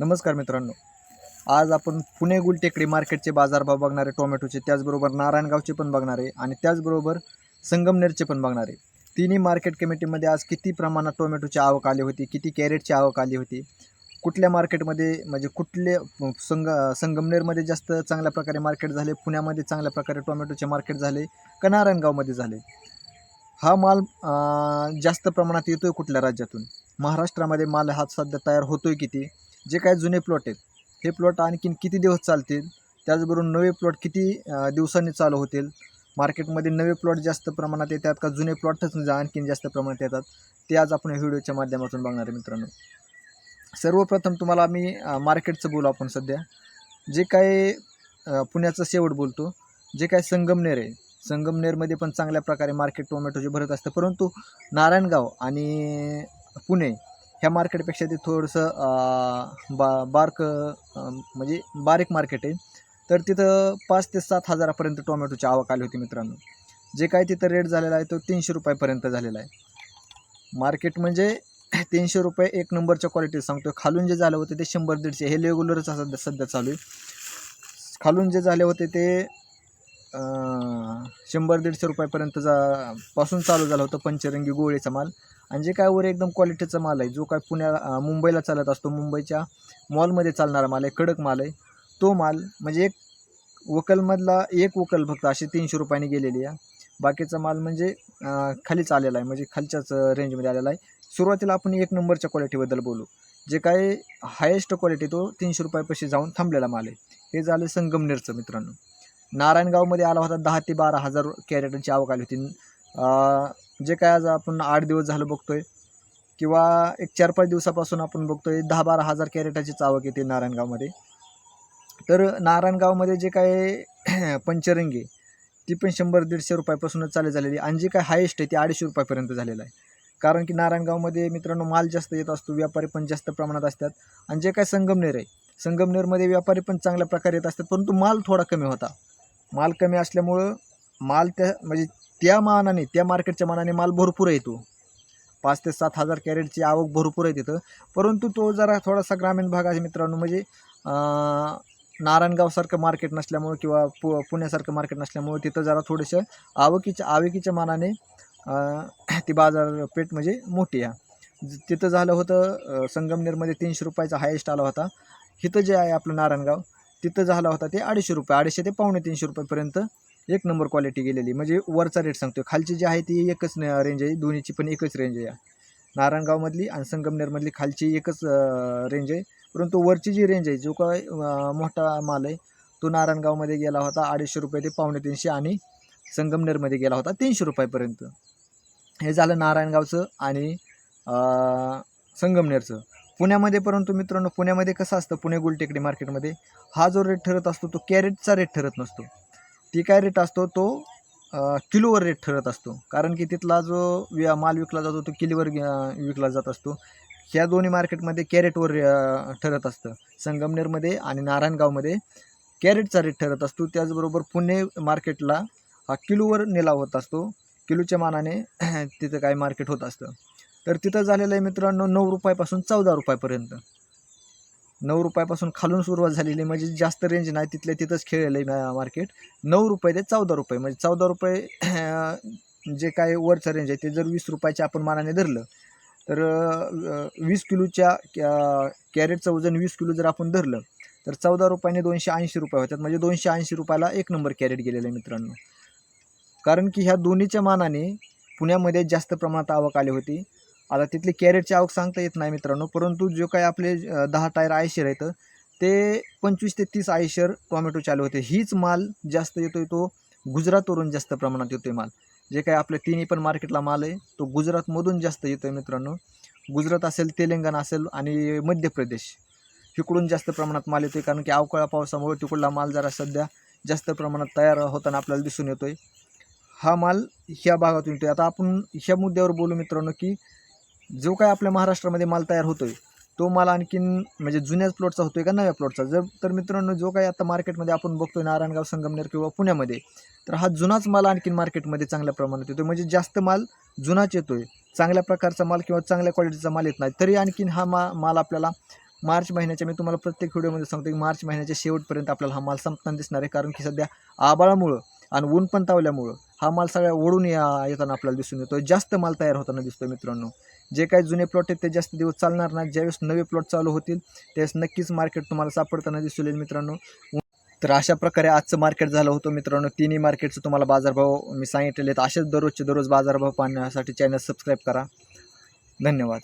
नमस्कार मित्रांनो, आज आपण पुणे गुलटेकडी मार्केटचे बाजारभाव बघणार आहे टोमॅटोचे, त्याचबरोबर नारायणगावचे पण बघणार आहे आणि त्याचबरोबर संगमनेरचे पण बघणार आहे। तिन्ही मार्केट कमिटीमध्ये आज किती प्रमाणात टोमॅटोची आवक आली होती, किती कॅरेटची आवक आली होती, कुठल्या मार्केटमध्ये म्हणजे कुठले संगमनेरमध्ये जास्त चांगल्या प्रकारे मार्केट झाले, पुण्यामध्ये चांगल्या प्रकारे टोमॅटोचे मार्केट झाले का नारायणगावमध्ये झाले, हा माल जास्त प्रमाणात येतोय कुठल्या राज्यातून, महाराष्ट्रामध्ये माल हा सध्या तयार होतोय किती, जे काही जुने प्लॉट आहेत हे प्लॉट आणखीन किती दिवस चालतील, त्याचबरोबर नवे प्लॉट किती दिवसांनी चालू होतील, मार्केटमध्ये नवे प्लॉट जास्त प्रमाणात येतात का जुने प्लॉटच आणखीन जास्त प्रमाणात येतात, ते आज आपण व्हिडिओच्या माध्यमातून बघणार आहे मित्रांनो। सर्वप्रथम तुम्हाला मी मार्केटचं बोलू आपण सध्या, जे काय पुण्याचं शेवट बोलतो, जे काय संगमनेर आहे, संगमनेरमध्ये पण चांगल्या प्रकारे मार्केट टोमॅटोचे भरत असतं, परंतु नारायणगाव आणि पुणे ह्या मार्केटपेक्षा ते थोडंसं म्हणजे बारीक मार्केट आहे। तर तिथं 5 ते 7 हजारापर्यंत टोमॅटोची आवक आली होती मित्रांनो। जे काय तिथं रेट झालेला आहे तो 300 रुपयापर्यंत झालेला आहे। मार्केट म्हणजे 300 रुपये एक नंबरच्या क्वालिटी सांगतो, खालून जे झालं होतं ते 100-150 हे रेग्युलरच सध्या चालू आहे। खालून जे झाले होते ते 100-150 रुपयापर्यंत पासून चालू झालं होतं पंचरंगी गोळीचा माल, आणि जे काय वर एकदम क्वालिटीचा माल आहे, जो काय मुंबईला चालत असतो, मुंबईच्या मॉलमध्ये चालणारा माल आहे, कडक माल आहे, तो माल म्हणजे एक वकलमधला एक वकल फक्त अशी 300 रुपयांनी गेलेली आहे। बाकीचा माल म्हणजे खालीच आलेला आहे, म्हणजे खालच्याच रेंजमध्ये आलेला आहे। सुरुवातीला आपण एक नंबरच्या क्वालिटीबद्दल बोलू, जे काय हायेस्ट क्वालिटी तो 300 रुपयापाशी जाऊन थांबलेला माल आहे, हे झालं संगमनेरचं मित्रांनो। नारायणगावमध्ये आला होता 10 ते 12 हजार कॅरेटची आवक आली होती। जे काय आज आपण 8 दिवस झालं बघतोय किंवा एक 4-5 दिवसापासून आपण बघतोय 10-12 हजार कॅरेटाचीच आवक येते नारायणगावमध्ये। तर नारायणगावमध्ये जे काय पंचरंगी ती पण 100-150 रुपयापासूनच चालू झालेली, आणि जे काय हायेस्ट आहे ते 250 रुपयापर्यंत झालेलं आहे। कारण की नारायणगावमध्ये मित्रांनो माल जास्त येत असतो, व्यापारी पण जास्त प्रमाणात असतात, आणि जे काय संगमनेर आहे, संगमनेरमध्ये व्यापारी पण चांगल्या प्रकारे येत असतात, परंतु माल थोडा कमी होता। माल कमी असल्यामुळं माल म्हणजे त्या मानाने, त्या मार्केटच्या मानाने माल भरपूर येतो, 5 ते 7 हजार कॅरेटची आवक भरपूर आहे तिथं, परंतु तो जरा थोडासा ग्रामीण भाग आहे मित्रांनो। म्हणजे नारायणगावसारखं मार्केट नसल्यामुळं किंवा पुण्यासारखं मार्केट नसल्यामुळं तिथं जरा थोडंसं आवकीच्या मानाने ती बाजारपेठ म्हणजे मोठी आहे। तिथं झालं होतं संगमनेरमध्ये 300 रुपयाचा हायेस्ट आला होता, इथं जे आहे आपलं नारायणगाव तिथं झाला होता ते 250 रुपये, 250 ते 250 रुपयापर्यंत एक नंबर क्वालिटी गेलेली। म्हणजे वरचा रेट सांगतो, खालची जी आहे ती एकच रेंज आहे, दोन्हीची पण एकच रेंज आहे, नारायणगावमधली आणि संगमनेरमधली खालची एकच रेंज आहे, परंतु वरची जी रेंज आहे, जो काय मोठा माल आहे तो नारायणगावमध्ये गेला होता 250 रुपये ते 250 आणि संगमनेरमध्ये गेला होता 300 रुपयापर्यंत। हे झालं नारायणगावचं आणि संगमनेरचं। पुण्यामध्ये परंतु मित्रांनो, पुण्यामध्ये कसं असतं, पुणे गुलटेकडी मार्केटमध्ये हा जो रेट ठरत असतो तो कॅरेटचा रेट ठरत नसतो, ती काय रेट असतो तो किलोवर रेट ठरत असतो, कारण की तिथला जो माल विकला जातो तो किलोवर विकला जात असतो। ह्या दोन्ही मार्केटमध्ये कॅरेटवर ठरत असतं, संगमनेरमध्ये आणि नारायणगावमध्ये कॅरेटचा रेट ठरत असतो, त्याचबरोबर पुणे मार्केटला हा किलोवर निलाव होत असतो, किलोच्या मानाने तिथं काय मार्केट होत असतं। तर तिथं झालेलं आहे मित्रांनो 9 रुपयापासून 14 रुपयापर्यंत, 9 रुपयापासून खालून सुरुवात झालेली, म्हणजे जास्त रेंज नाही, तिथल्या तिथंच खेळलेलं आहे मार्केट। 9 रुपये ते 14 रुपये, म्हणजे 14 रुपये जे काय वरचं रेंज आहे ते जर 20 रुपयाच्या आपण मानाने धरलं तर 20 किलोच्या कॅरेटचं वजन 20 किलो जर आपण धरलं तर 14 रुपयाने 280 रुपये होतात, म्हणजे 280 रुपयाला एक नंबर कॅरेट गेलेलं आहे मित्रांनो। कारण की ह्या दोन्हीच्या मानाने पुण्यामध्ये जास्त प्रमाणात आवक आली होती। आता तिथली कॅरेटची आवक सांगता येत नाही मित्रांनो, परंतु जो काय आपले 10 टायर आयशर आहेत ते 25 ते 30 आयशर टोमॅटो चालू होते। हीच माल जास्त येतोय तो गुजरातवरून जास्त प्रमाणात येतोय माल, जे काय आपल्या तिन्ही पण मार्केटला माल आहे तो गुजरातमधून जास्त येतोय मित्रांनो। गुजरात असेल, तेलंगणा असेल आणि मध्य प्रदेश, इकडून जास्त प्रमाणात माल येतोय, कारण की अवकाळी पावसामुळे तिकडला माल जरा सध्या जास्त प्रमाणात तयार होताना आपल्याला दिसून येतोय। हा माल ह्या भागातून येतोय। आता आपण ह्या मुद्द्यावर बोलू मित्रांनो, की जो काय आपल्या महाराष्ट्रामध्ये माल तयार होतोय तो माल आणखीन म्हणजे जुन्याच प्लॉटचा होतोय का नव्या प्लॉटचा, तर मित्रांनो जो काही आता मार्केटमध्ये आपण बघतोय नारायणगाव, संगमनेर किंवा पुण्यामध्ये, तर हा जुनाच माल आणखीन मार्केटमध्ये चांगल्या प्रमाणात येतोय, म्हणजे जास्त माल जुनाच येतोय, चांगल्या प्रकारचा माल किंवा चांगल्या क्वालिटीचा माल येत नाही, तरी आणखीन हा माल आपल्याला मार्च महिन्याच्या, मी तुम्हाला प्रत्येक व्हिडिओमध्ये सांगतो की मार्च महिन्याच्या शेवटपर्यंत आपल्याला हा माल संपताना दिसणार आहे, कारण की सध्या आभाळामुळं आणि ऊन पण तावल्यामुळं हा माल सगळ्या ओढून येताना आपल्याला दिसून येतो, जास्त माल तयार होताना दिसतो मित्रांनो. जे काही जुने प्लॉट आहेत ते जास्त दिवस चालणार नाही, ज्यावेळेस नवे प्लॉट चालू होतील त्यावेळेस नक्कीच मार्केट तुम्हाला सापडताना दिसून येईल मित्रांनो. तर अशा प्रकारे आजचं मार्केट झालं होतं मित्रांनो. तिन्ही मार्केटचं तुम्हाला बाजारभाव मी सांगितलेले आहेत. असेच दररोजचे दररोज बाजारभाव पाहण्यासाठी चॅनल सबस्क्राईब करा. धन्यवाद.